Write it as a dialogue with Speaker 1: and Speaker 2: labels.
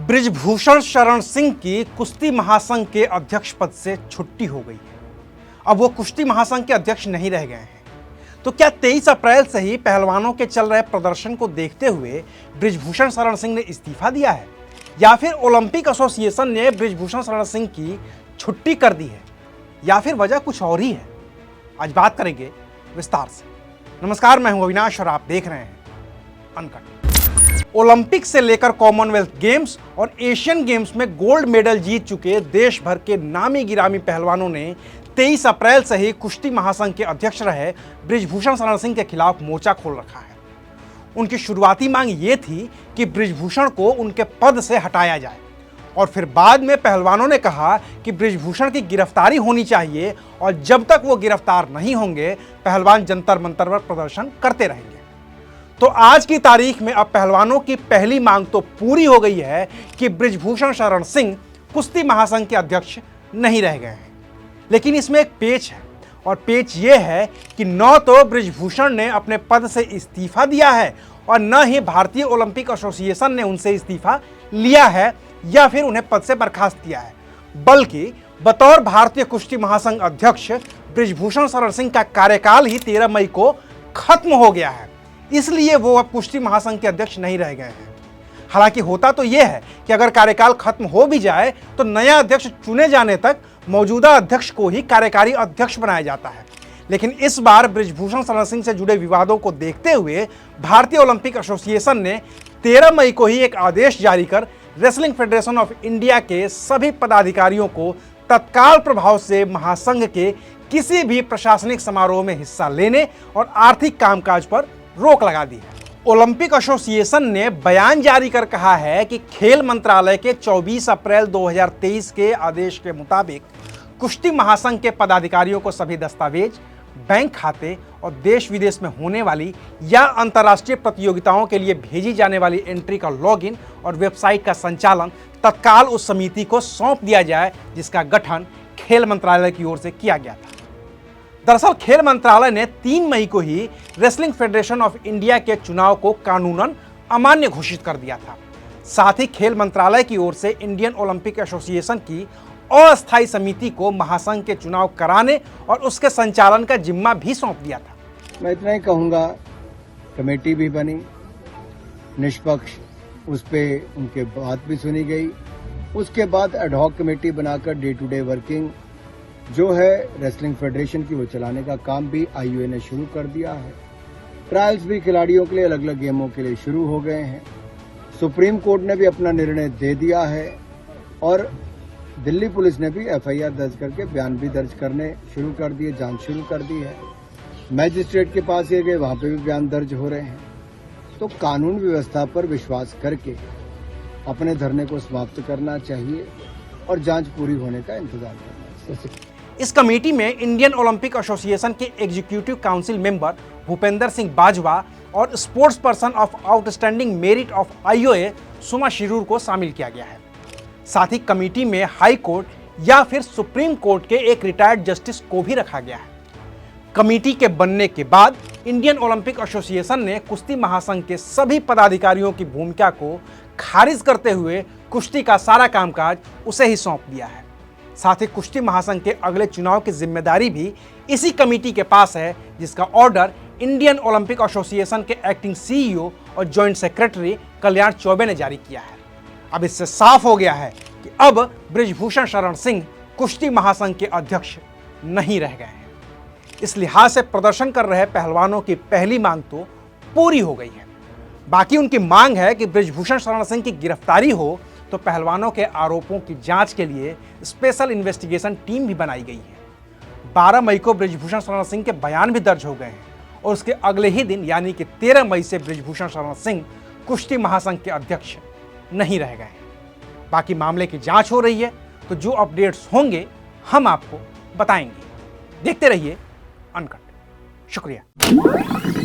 Speaker 1: बृजभूषण शरण सिंह की कुश्ती महासंघ के अध्यक्ष पद से छुट्टी हो गई है। अब वो कुश्ती महासंघ के अध्यक्ष नहीं रह गए हैं। तो क्या 23 अप्रैल से ही पहलवानों के चल रहे प्रदर्शन को देखते हुए बृजभूषण शरण सिंह ने इस्तीफा दिया है, या फिर ओलंपिक एसोसिएशन ने बृजभूषण शरण सिंह की छुट्टी कर दी है, या फिर वजह कुछ और ही है? आज बात करेंगे विस्तार से। नमस्कार, मैं हूं अविनाश और आप देख रहे हैं अनकट। ओलंपिक से लेकर कॉमनवेल्थ गेम्स और एशियन गेम्स में गोल्ड मेडल जीत चुके देश भर के नामी गिरामी पहलवानों ने 23 अप्रैल से ही कुश्ती महासंघ के अध्यक्ष रहे बृजभूषण शरण सिंह के खिलाफ मोर्चा खोल रखा है। उनकी शुरुआती मांग ये थी कि बृजभूषण को उनके पद से हटाया जाए, और फिर बाद में पहलवानों ने कहा कि बृजभूषण की गिरफ्तारी होनी चाहिए, और जब तक वो गिरफ्तार नहीं होंगे पहलवान जंतर मंतर पर प्रदर्शन करते रहेंगे। तो आज की तारीख में अब पहलवानों की पहली मांग तो पूरी हो गई है कि बृजभूषण शरण सिंह कुश्ती महासंघ के अध्यक्ष नहीं रह गए हैं। लेकिन इसमें एक पेच है, और पेच ये है कि न तो बृजभूषण ने अपने पद से इस्तीफा दिया है, और न ही भारतीय ओलंपिक एसोसिएशन ने उनसे इस्तीफा लिया है या फिर उन्हें पद से बर्खास्त किया है, बल्कि बतौर भारतीय कुश्ती महासंघ अध्यक्ष बृजभूषण शरण सिंह का कार्यकाल ही 13 मई को खत्म हो गया है। इसलिए वो अब कुश्ती महासंघ के अध्यक्ष नहीं रह गए हैं। हालांकि होता तो यह है कि अगर कार्यकाल खत्म हो भी जाए तो नया अध्यक्ष चुने जाने तक मौजूदा अध्यक्ष को ही कार्यकारी अध्यक्ष बनाया जाता है। लेकिन इस बार बृजभूषण शरण सिंह से जुड़े विवादों को देखते हुए भारतीय ओलंपिक एसोसिएशन ने 13 मई को ही एक आदेश जारी कर रेसलिंग फेडरेशन ऑफ इंडिया के सभी पदाधिकारियों को तत्काल प्रभाव से महासंघ के किसी भी प्रशासनिक समारोह में हिस्सा लेने और आर्थिक कामकाज पर रोक लगा दी है। ओलंपिक एसोसिएशन ने बयान जारी कर कहा है कि खेल मंत्रालय के 24 अप्रैल 2023 के आदेश के मुताबिक कुश्ती महासंघ के पदाधिकारियों को सभी दस्तावेज, बैंक खाते और देश विदेश में होने वाली या अंतर्राष्ट्रीय प्रतियोगिताओं के लिए भेजी जाने वाली एंट्री का लॉगिन और वेबसाइट का संचालन तत्काल उस समिति को सौंप दिया जाए जिसका गठन खेल मंत्रालय की ओर से किया गया था। दरअसल खेल मंत्रालय ने 3 मई को ही रेसलिंग फेडरेशन ऑफ इंडिया के चुनाव को कानूनन अमान्य घोषित कर दिया था। साथ ही खेल मंत्रालय की ओर से इंडियन ओलंपिक एसोसिएशन की अस्थायी समिति को महासंघ के चुनाव कराने और उसके संचालन का जिम्मा भी सौंप दिया था।
Speaker 2: मैं इतना ही कहूँगा, कमेटी भी बनी, निष्पक्ष उस पर उनके बात भी सुनी गई। उसके बाद एडहॉक कमेटी बनाकर डे टू डे वर्किंग जो है रेसलिंग फेडरेशन की वो चलाने का काम भी आईयूए ने शुरू कर दिया है। ट्रायल्स भी खिलाड़ियों के लिए अलग अलग गेमों के लिए शुरू हो गए हैं। सुप्रीम कोर्ट ने भी अपना निर्णय दे दिया है, और दिल्ली पुलिस ने भी एफआईआर दर्ज करके बयान भी दर्ज करने शुरू कर दिए, जांच शुरू कर दी है। मैजिस्ट्रेट के पास ये गए, वहां पे भी बयान दर्ज हो रहे हैं। तो कानून व्यवस्था पर विश्वास करके अपने धरने को समाप्त करना चाहिए और जांच पूरी होने का इंतजार करना चाहिए।
Speaker 1: इस कमेटी में इंडियन ओलंपिक एसोसिएशन के executive council member Bhupendra Singh Bajwa और sports person of outstanding merit of IOA Suma Shirur को शामिल किया गया है। साथ ही कमेटी में हाई कोर्ट या फिर सुप्रीम कोर्ट के एक रिटायर्ड जस्टिस को भी रखा गया है। कमेटी के बनने के बाद इंडियन ओलंपिक एसोसिएशन ने कुश्ती महासंघ के सभी पदाधिकारियों की भूमिका को खारिज करते हुए कुश्ती का सारा कामकाज उसे ही सौंप दिया है। साथ ही कुश्ती महासंघ के अगले चुनाव की जिम्मेदारी भी इसी कमेटी के पास है, जिसका ऑर्डर इंडियन ओलंपिक एसोसिएशन के एक्टिंग सीईओ और जॉइंट सेक्रेटरी कल्याण चौबे ने जारी किया है। अब इससे साफ हो गया है कि अब बृजभूषण शरण सिंह कुश्ती महासंघ के अध्यक्ष नहीं रह गए हैं। इस लिहाज से प्रदर्शन कर रहे पहलवानों की पहली मांग तो पूरी हो गई है। बाकी उनकी मांग है कि बृजभूषण शरण सिंह की गिरफ्तारी हो, तो पहलवानों के आरोपों की जांच के लिए स्पेशल इन्वेस्टिगेशन टीम भी बनाई गई है। 12 मई को बृजभूषण शरण सिंह के बयान भी दर्ज हो गए हैं, और उसके अगले ही दिन यानी कि 13 मई से बृजभूषण शरण सिंह कुश्ती महासंघ के अध्यक्ष नहीं रह गए हैं। बाकी मामले की जांच हो रही है, तो जो अपडेट्स होंगे हम आपको बताएंगे। देखते रहिए अनकट। शुक्रिया।